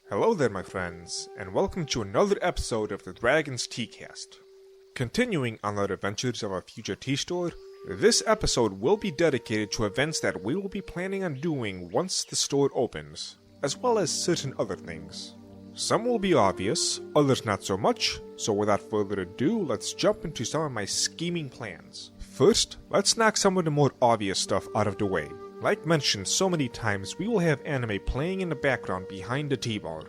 Hello there, my friends, and welcome to another episode of the Dragon's Teacast. Continuing on our adventures of our future tea store, this episode will be dedicated to events that we will be planning on doing once the store opens, as well as certain other things. Some will be obvious, others not so much, so without further ado, let's jump into some of my scheming plans. First, let's knock some of the more obvious stuff out of the way. Like mentioned so many times, we will have anime playing in the background behind the tea bar.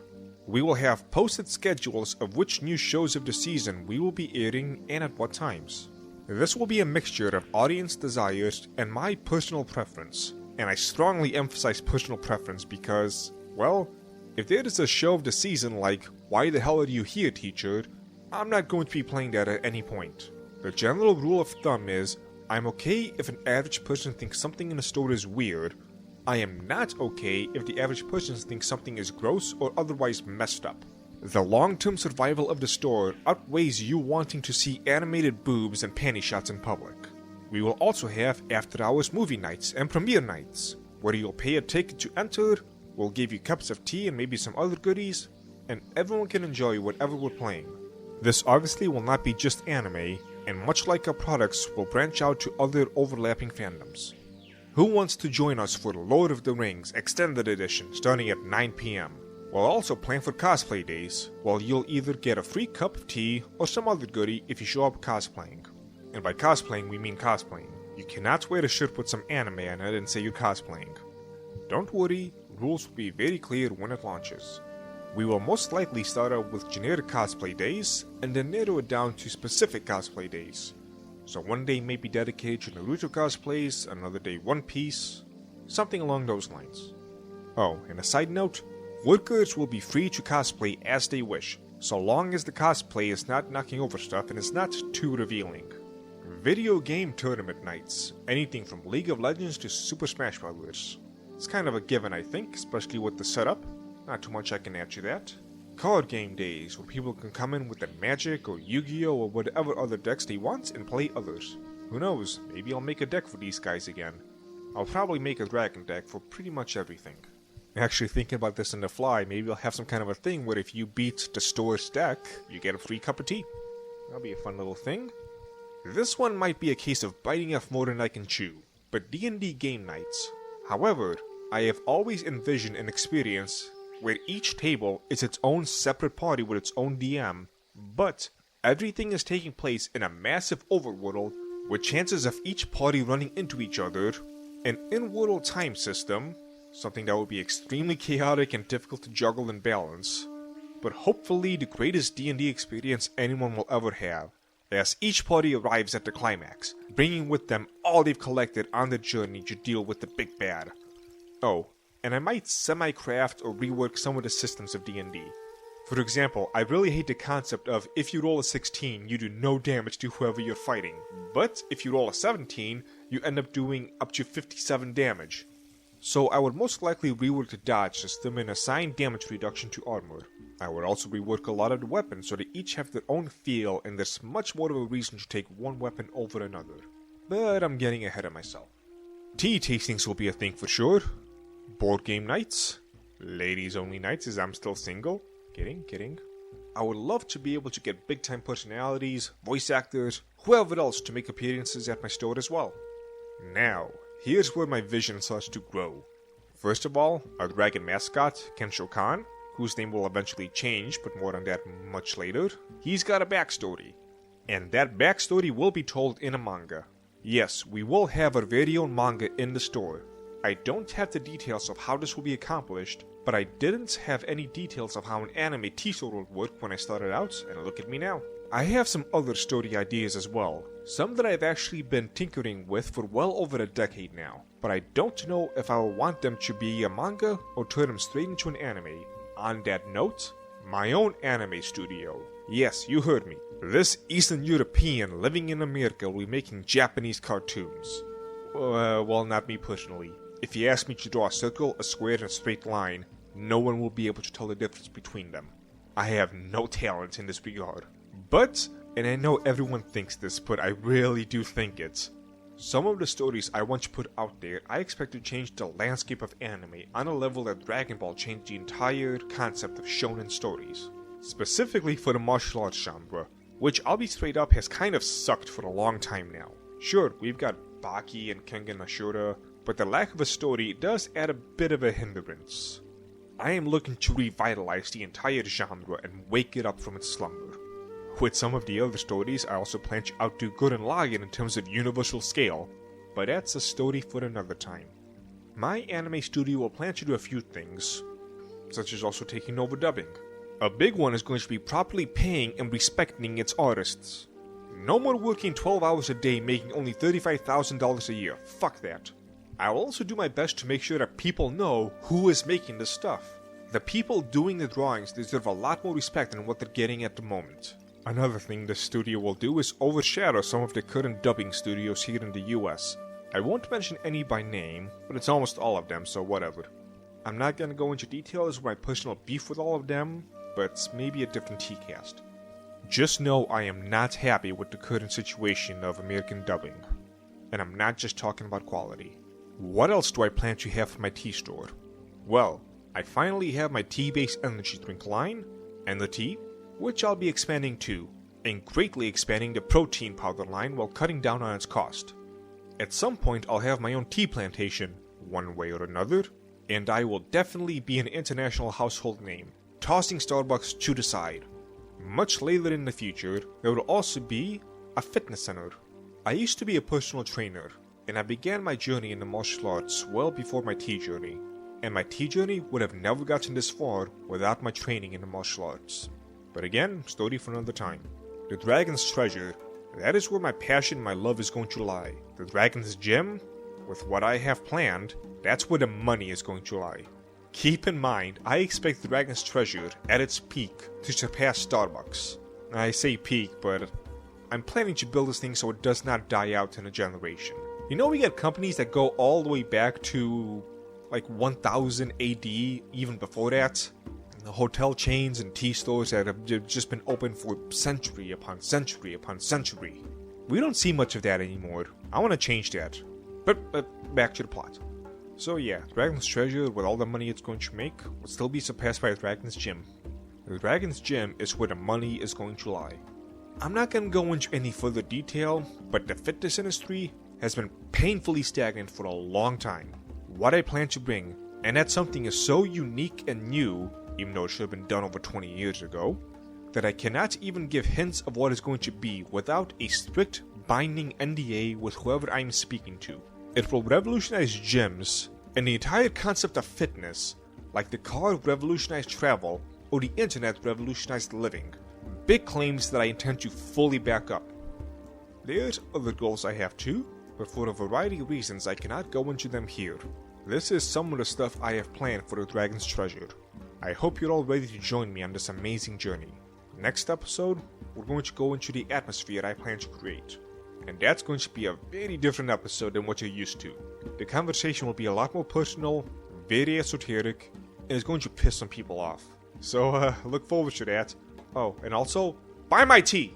We will have posted schedules of which new shows of the season we will be airing and at what times. This will be a mixture of audience desires and my personal preference, and I strongly emphasize personal preference because, well, if there is a show of the season like Why the Hell Are You Here, Teacher, I'm not going to be playing that at any point. The general rule of thumb is, I'm okay if an average person thinks something in a store is weird. I am not okay if the average person thinks something is gross or otherwise messed up. The long-term survival of the store outweighs you wanting to see animated boobs and panty shots in public. We will also have after-hours movie nights and premiere nights, where you'll pay a ticket to enter, we'll give you cups of tea and maybe some other goodies, and everyone can enjoy whatever we're playing. This obviously will not be just anime, and much like our products, will branch out to other overlapping fandoms. Who wants to join us for Lord of the Rings Extended Edition starting at 9 PM? We'll also plan for cosplay days, while you'll either get a free cup of tea or some other goodie if you show up cosplaying. And by cosplaying, we mean cosplaying. You cannot wear a shirt with some anime on it and say you're cosplaying. Don't worry, rules will be very clear when it launches. We will most likely start out with generic cosplay days, and then narrow it down to specific cosplay days. So one day may be dedicated to Naruto cosplays, another day One Piece, something along those lines. Oh, and a side note, workers will be free to cosplay as they wish, so long as the cosplay is not knocking over stuff and is not too revealing. Video game tournament nights, anything from League of Legends to Super Smash Bros. It's kind of a given, I think, especially with the setup. Not too much I can add to that. Card game days, where people can come in with their Magic or Yu-Gi-Oh or whatever other decks they want and play others. Who knows, maybe I'll make a deck for these guys again. I'll probably make a dragon deck for pretty much everything. Actually thinking about this on the fly, maybe I'll have some kind of a thing where if you beat the store's deck, you get a free cup of tea. That'll be a fun little thing. This one might be a case of biting off more than I can chew, but D&D game nights. However, I have always envisioned an experience where each table is its own separate party with its own DM, but everything is taking place in a massive overworld with chances of each party running into each other, an in-world time system, something that would be extremely chaotic and difficult to juggle and balance, but hopefully the greatest D&D experience anyone will ever have, as each party arrives at the climax, bringing with them all they've collected on their journey to deal with the big bad. Oh, and I might semi-craft or rework some of the systems of D&D. For example, I really hate the concept of if you roll a 16, you do no damage to whoever you're fighting, but if you roll a 17, you end up doing up to 57 damage. So I would most likely rework the dodge system and assign damage reduction to armor. I would also rework a lot of the weapons so they each have their own feel and there's much more of a reason to take one weapon over another. But I'm getting ahead of myself. Tea tastings will be a thing for sure. Board game nights, ladies only nights as I'm still single. Kidding. I would love to be able to get big time personalities, voice actors, whoever else to make appearances at my store as well. Now, here's where my vision starts to grow. First of all, our dragon mascot, Kensho Khan, whose name will eventually change, but more on that much later, he's got a backstory. And that backstory will be told in a manga. Yes, we will have our very own manga in the store. I don't have the details of how this will be accomplished, but I didn't have any details of how an anime tea-store would work when I started out, and look at me now. I have some other story ideas as well, some that I've actually been tinkering with for well over a decade now, but I don't know if I will want them to be a manga or turn them straight into an anime. On that note, my own anime studio. Yes, you heard me. This Eastern European living in America will be making Japanese cartoons. Well, not me personally. If you ask me to draw a circle, a square, and a straight line, no one will be able to tell the difference between them. I have no talent in this regard. But, and I know everyone thinks this, but I really do think it, Some of the stories I want to put out there, I expect to change the landscape of anime on a level that Dragon Ball changed the entire concept of shonen stories. Specifically for the martial arts genre, which I'll be straight up has kind of sucked for a long time now. Sure, we've got Baki and Kengan Ashura, but the lack of a story does add a bit of a hindrance. I am looking to revitalize the entire genre and wake it up from its slumber. With some of the other stories, I also plan to outdo Gurren Lagann in terms of universal scale, but that's a story for another time. My anime studio will plan to do a few things, such as also taking over dubbing. A big one is going to be properly paying and respecting its artists. No more working 12 hours a day making only $35,000 a year, fuck that. I will also do my best to make sure that people know who is making this stuff. The people doing the drawings deserve a lot more respect than what they're getting at the moment. Another thing the studio will do is overshadow some of the current dubbing studios here in the US. I won't mention any by name, but it's almost all of them, so whatever. I'm not gonna go into details of my personal beef with all of them, but it's maybe a different Teacast. Just know I am not happy with the current situation of American dubbing. And I'm not just talking about quality. What else do I plan to have for my tea store? Well, I finally have my tea-based energy drink line, and the tea, which I'll be expanding to, and greatly expanding the protein powder line while cutting down on its cost. At some point I'll have my own tea plantation, one way or another, and I will definitely be an international household name, tossing Starbucks to the side. Much later in the future, there will also be a fitness center. I used to be a personal trainer, and I began my journey in the martial arts well before my tea journey, and my tea journey would have never gotten this far without my training in the martial arts. But again, story for another time. The Dragon's Treasure, that is where my passion and my love is going to lie. The Dragon's Gem, with what I have planned, that's where the money is going to lie. Keep in mind, I expect the Dragon's Treasure, at its peak, to surpass Starbucks. I say peak, but I'm planning to build this thing so it does not die out in a generation. You know, we got companies that go all the way back to like 1000 AD, even before that. The hotel chains and tea stores that have just been open for century upon century upon century. We don't see much of that anymore. I want to change that. But back to the plot. So yeah, Dragon's Treasure, with all the money it's going to make, will still be surpassed by Dragon's Gem. The Dragon's Gem is where the money is going to lie. I'm not going to go into any further detail, but the fitness industry has been painfully stagnant for a long time. What I plan to bring, and that something is so unique and new, even though it should have been done over 20 years ago, that I cannot even give hints of what it's going to be without a strict, binding NDA with whoever I'm speaking to. It will revolutionize gyms and the entire concept of fitness, like the car revolutionized travel or the internet revolutionized living. Big claims that I intend to fully back up. There's other goals I have too, but for a variety of reasons I cannot go into them here. This is some of the stuff I have planned for the Dragon's Treasure. I hope you're all ready to join me on this amazing journey. Next episode, we're going to go into the atmosphere I plan to create. And that's going to be a very different episode than what you're used to. The conversation will be a lot more personal, very esoteric, and is going to piss some people off. So, look forward to that. Oh, and also, buy my tea!